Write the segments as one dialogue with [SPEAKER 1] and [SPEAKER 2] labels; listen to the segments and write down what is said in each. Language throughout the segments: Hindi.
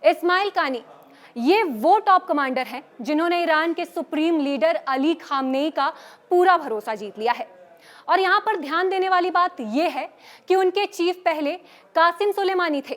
[SPEAKER 1] इस्माइल कानी ये वो टॉप कमांडर हैं जिन्होंने ईरान के सुप्रीम लीडर अली खामनेई का पूरा भरोसा जीत लिया है। और यहाँ पर ध्यान देने वाली बात यह है कि उनके चीफ पहले कासिम सुलेमानी थे।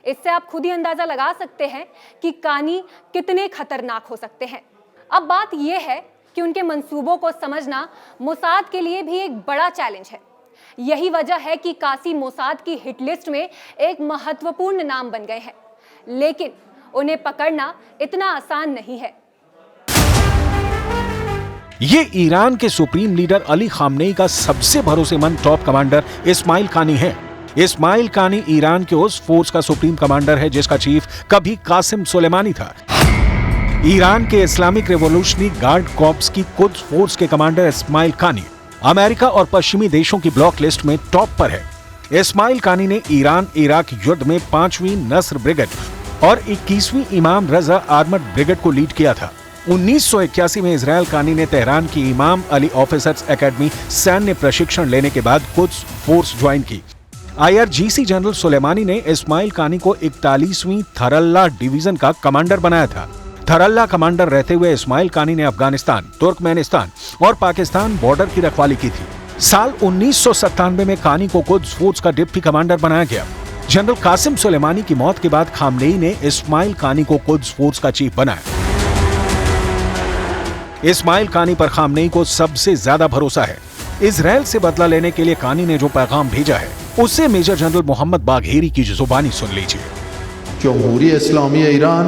[SPEAKER 1] इससे आप खुद ही अंदाजा लगा सकते हैं कि कानी कितने खतरनाक हो सकते हैं। अब बात यह है कि उनके मंसूबों को समझना मोसाद के लिए भी एक बड़ा चैलेंज है। यही वजह है कि कासिम मोसाद की हिट लिस्ट में एक महत्वपूर्ण नाम बन गए हैं, लेकिन उन्हें पकड़ना इतना आसान नहीं है।
[SPEAKER 2] ये ईरान के सुप्रीम लीडर अली खामनेई का सबसे भरोसेमंद टॉप कमांडर इस्माइल कानी है। इस्माइल कानी ईरान के उस फोर्स का सुप्रीम कमांडर है जिसका चीफ कभी कासिम सुलेमानी था। ईरान के इस्लामिक रेवोल्यूशनरी गार्ड कॉर्प्स की कुद्स फोर्स के कमांडर इस्माइल कानी अमेरिका और पश्चिमी देशों की ब्लॉक लिस्ट में टॉप पर है। इस्माइल कानी ने ईरान इराक युद्ध में 5वीं नस्र ब्रिगेड और 21वीं इमाम रजा आर्मर्ड ब्रिगेड को लीड किया था। 1981 में इजराइल कानी ने तेहरान की इमाम अली ऑफिसर्स एकेडमी सैन्य प्रशिक्षण लेने के बाद कुद्स फोर्स ज्वाइन की। IRGC जनरल सुलेमानी ने इस्माइल कानी को 41वीं थरल्ला डिवीजन का कमांडर बनाया था। थरल्ला कमांडर रहते हुए इस्माइल कानी ने अफगानिस्तान, तुर्कमेनिस्तान और पाकिस्तान बॉर्डर की रखवाली की थी। साल 1997 में कानी को कुद्स फोर्स का डिप्टी कमांडर बनाया गया। जनरल कासिम सुलेमानी की मौत के बाद खामनेई ने इस्माइल कानी को कुद्स फोर्स का चीफ बनाया। इस्माइल कानी पर खामनेई को सबसे ज्यादा भरोसा है। इजराइल से बदला लेने के लिए कानी ने जो पैगाम भेजा है उससे मेजर जनरल मोहम्मद बाघेरी की जुबानी सुन लीजिए।
[SPEAKER 3] जमहूरी इस्लामी ईरान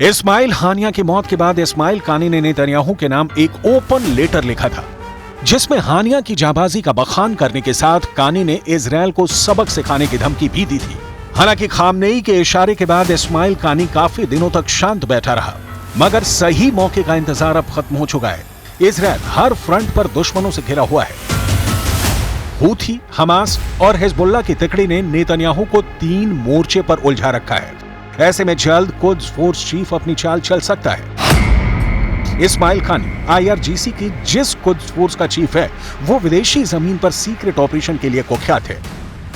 [SPEAKER 2] इस्माइल हानिया की मौत के बाद इस्माइल कानी ने नेतन्याहू के नाम एक ओपन लेटर लिखा था जिसमें हानिया की जाबाजी का बखान करने के साथ कानी ने इजराइल को सबक सिखाने की धमकी भी दी थी। हालांकि खामनेई के इशारे के बाद इस्माइल कानी काफी दिनों तक शांत बैठा रहा, मगर सही मौके का इंतजार अब खत्म हो चुका है। इजराइल हर फ्रंट पर दुश्मनों से घिरा हुआ है। हूथी, हमास और हिजबुल्लाह की तिकड़ी ने नेतन्याहू को 3 मोर्चे पर उलझा रखा है। ऐसे में जल्द कुद्स फोर्स चीफ अपनी चाल चल सकता है। इस्माइल कानी IRGC की जिस कुद्स फोर्स का चीफ है वो विदेशी जमीन पर सीक्रेट ऑपरेशन के लिए कुख्यात है।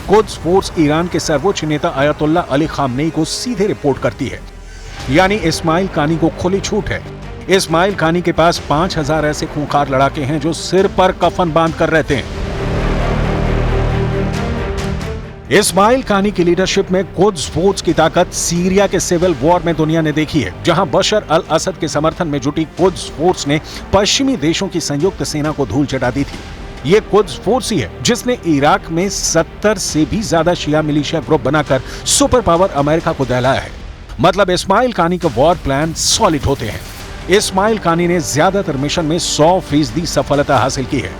[SPEAKER 2] कुद्स फोर्स ईरान के सर्वोच्च नेता अयतुल्ला अली खामनेई को सीधे रिपोर्ट करती है, यानी इस्माइल कानी को खुली छूट है। इस्माइल कानी के पास 5000 ऐसे खूंखार लड़ाके हैं जो सिर पर कफन बांध कर रहते हैं। इस्माइल कानी की लीडरशिप में कुद्स फोर्स की ताकत सीरिया के सिविल वॉर में दुनिया ने देखी है, जहां बशर अल असद के समर्थन में जुटी कुद्स फोर्स ने पश्चिमी देशों की संयुक्त सेना को धूल चटा दी थी। ये कुद्स फोर्स ही है जिसने इराक में 70 से भी ज्यादा शिया मिलिशिया ग्रुप बनाकर सुपर पावर अमेरिका को दहलाया है। मतलब इस्माइल कानी के वॉर प्लान सॉलिड होते हैं। इस्माइल कानी ने ज्यादातर मिशन में 100% सफलता हासिल की है।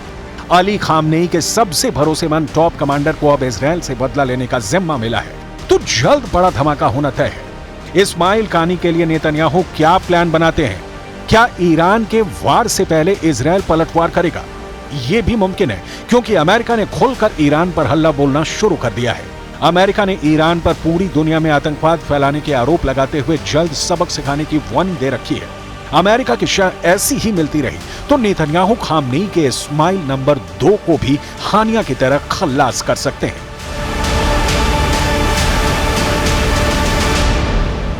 [SPEAKER 2] अली खामनेई के सबसे भरोसेमंद टॉप कमांडर को अब इजराइल से बदला लेने का जिम्मा मिला है, तो जल्द बड़ा धमाका होना तय है। इस्माइल कानी के लिए नेतन्याहू क्या प्लान बनाते हैं? क्या ईरान के वार से पहले इजराइल पलटवार करेगा? यह भी मुमकिन है क्योंकि अमेरिका ने खुलकर ईरान पर हल्ला बोलना शुरू कर दिया है। अमेरिका ने ईरान पर पूरी दुनिया में आतंकवाद फैलाने के आरोप लगाते हुए जल्द सबक सिखाने की वार्निंग दे रखी है। अमेरिका की शह ऐसी ही मिलती रही तो नेतन्याहू खामनेई के इस्माइल नंबर 2 को भी हानिया की तरह खल्लास कर सकते हैं।